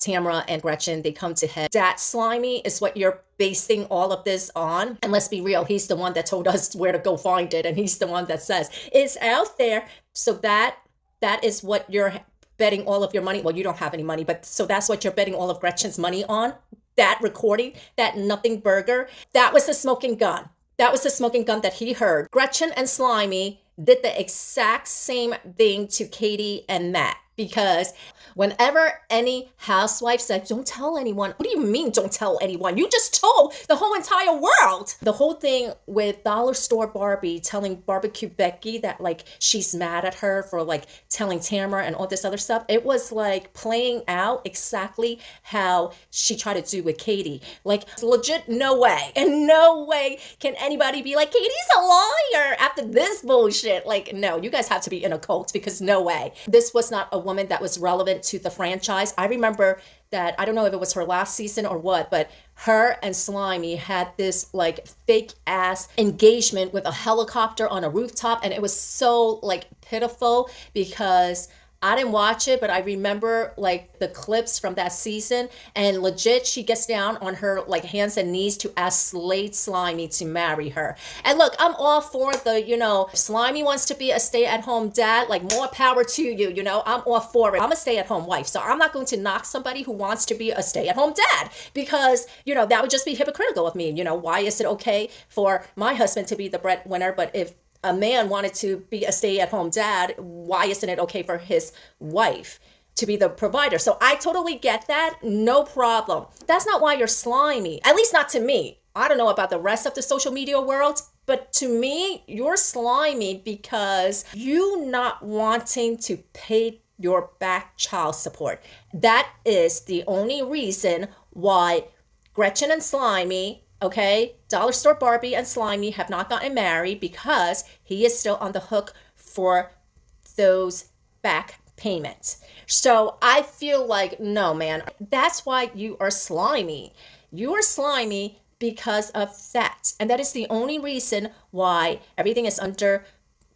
Tamra and Gretchen, they come to head. That Slimy is what you're basing all of this on. And let's be real, he's the one that told us where to go find it. And he's the one that says it's out there. So that is what you're betting all of your money. Well, you don't have any money, but so that's what you're betting all of Gretchen's money on. That recording, that nothing burger, that was the smoking gun. That was the smoking gun that he heard. Gretchen and Slimy did the exact same thing to Katie and Matt. Because whenever any housewife said, don't tell anyone, what do you mean don't tell anyone? You just told the whole entire world. The whole thing with Dollar Store Barbie telling Barbecue Becky that like she's mad at her for like telling Tamra and all this other stuff. It was like playing out exactly how she tried to do with Katie. Like legit no way. And no way can anybody be like, Katie's a liar after this bullshit. Like no, you guys have to be in a cult because no way. This was not a woman that was relevant to the franchise. I remember that, I don't know if it was her last season or what, but her and Slimy had this like fake ass engagement with a helicopter on a rooftop. And it was so like pitiful because I didn't watch it, but I remember like the clips from that season, and legit she gets down on her like hands and knees to ask Slade Slimy to marry her. And look, I'm all for the, you know, Slimy wants to be a stay-at-home dad, like more power to you, you know, I'm all for it. I'm a stay-at-home wife, so I'm not going to knock somebody who wants to be a stay-at-home dad because, you know, that would just be hypocritical of me. You know, why is it okay for my husband to be the breadwinner, but if a man wanted to be a stay-at-home dad, why isn't it okay for his wife to be the provider? So I totally get that. No problem. That's not why you're slimy. At least not to me. I don't know about the rest of the social media world, but to me, you're slimy because you not wanting to pay your back child support. That is the only reason why Gretchen and Slimy, okay, Dollar Store Barbie and Slimy have not gotten married because he is still on the hook for those back payments. So I feel like, no, man, that's why you are slimy. You are slimy because of that. And that is the only reason why everything is under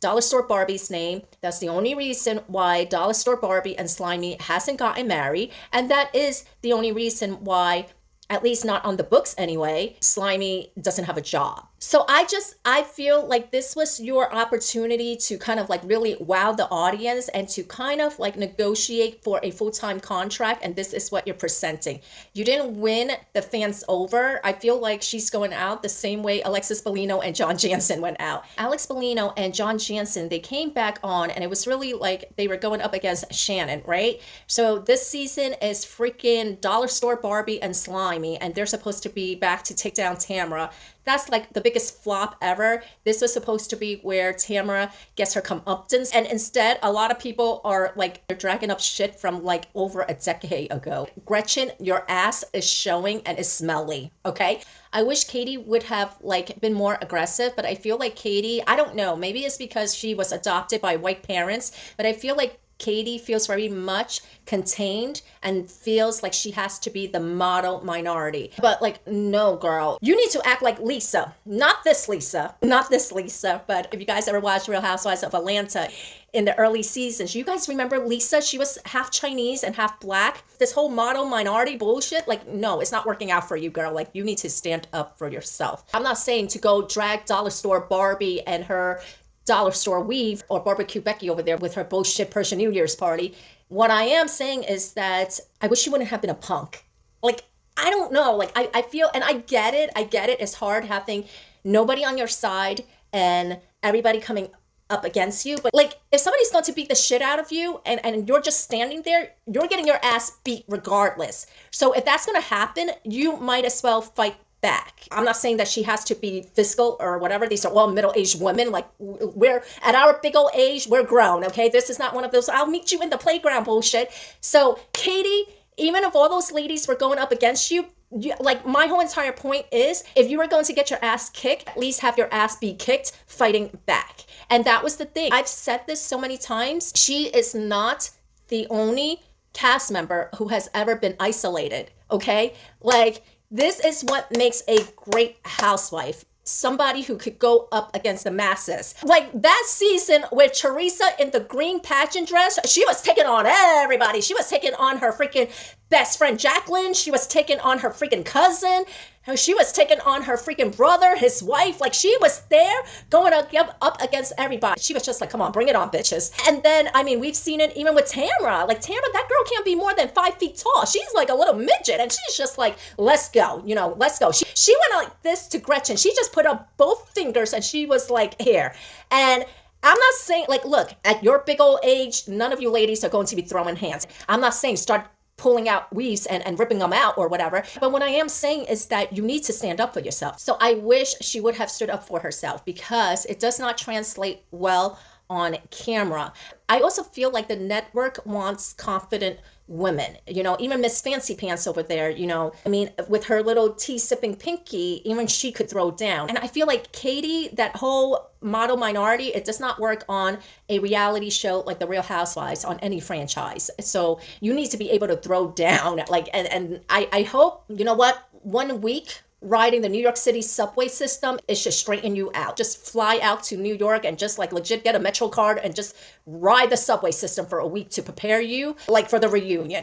Dollar Store Barbie's name. That's the only reason why Dollar Store Barbie and Slimy hasn't gotten married. And that is the only reason why, at least not on the books anyway, Slimy doesn't have a job. So I feel like this was your opportunity to kind of like really wow the audience and to kind of like negotiate for a full-time contract. And this is what you're presenting. You didn't win the fans over. I feel like she's going out the same way Alexis Bellino and John Jansen went out. Alex Bellino and John Jansen, they came back on and it was really like they were going up against Shannon, right? So this season is freaking Dollar Store Barbie and Slimy, and they're supposed to be back to take down Tamra. That's like the biggest flop ever. This was supposed to be where Tamra gets her comeuppance. And instead, a lot of people are like, they're dragging up shit from like over a decade ago. Gretchen, your ass is showing and is smelly, okay? I wish Katie would have like been more aggressive, but I feel like Katie, I don't know, maybe it's because she was adopted by white parents, but I feel like Katie feels very much contained and feels like she has to be the model minority. But like, no, girl, you need to act like Lisa, not this Lisa, not this Lisa. But if you guys ever watched Real Housewives of Atlanta in the early seasons, you guys remember Lisa? She was half Chinese and half black. This whole model minority bullshit, like, no, it's not working out for you, girl. Like, you need to stand up for yourself. I'm not saying to go drag Dollar Store Barbie and her Dollar Store weave or Barbecue Becky over there with her bullshit Persian New Year's party. What I am saying is that I wish she wouldn't have been a punk. Like, I don't know. Like, I feel, and I get it. It's hard having nobody on your side and everybody coming up against you. But like, if somebody's going to beat the shit out of you and you're just standing there, you're getting your ass beat regardless. So if that's going to happen, you might as well fight back. I'm not saying that she has to be physical or whatever. These are all middle-aged women. Like, we're at our big old age, we're grown, okay? This is not one of those, I'll meet you in the playground bullshit. So Katie, even if all those ladies were going up against you, like, my whole entire point is, if you were going to get your ass kicked, at least have your ass be kicked fighting back. And that was the thing. I've said this so many times. She is not the only cast member who has ever been isolated, okay? Like, this is what makes a great housewife. Somebody who could go up against the masses. Like that season with Teresa in the green pageant dress, she was taking on everybody. She was taking on her freaking best friend Jacqueline. She was taking on her freaking cousin. She was taking on her freaking brother, his wife. Like, she was there going up against everybody. She was just like, come on, bring it on, bitches. And then, I mean, we've seen it even with Tamra. Like, Tamra, that girl can't be more than 5 feet tall. She's like a little midget. And she's just like, let's go, let's go. She went like this to Gretchen. She just put up both fingers and she was like, here. And I'm not saying, like, look, at your big old age, none of you ladies are going to be throwing hands. I'm not saying start pulling out weaves and ripping them out or whatever. But what I am saying is that you need to stand up for yourself. So I wish she would have stood up for herself, because it does not translate well on camera. I also feel like the network wants confident women, even Miss Fancy Pants over there, I mean, with her little tea sipping pinky, even she could throw down. And I feel like Katie, that whole model minority, it does not work on a reality show like The Real Housewives, on any franchise. So you need to be able to throw down, like, and I hope, 1 week riding the New York City subway system, it should straighten you out. Just fly out to New York and just like legit get a Metro card and just ride the subway system for a week to prepare you like for the reunion.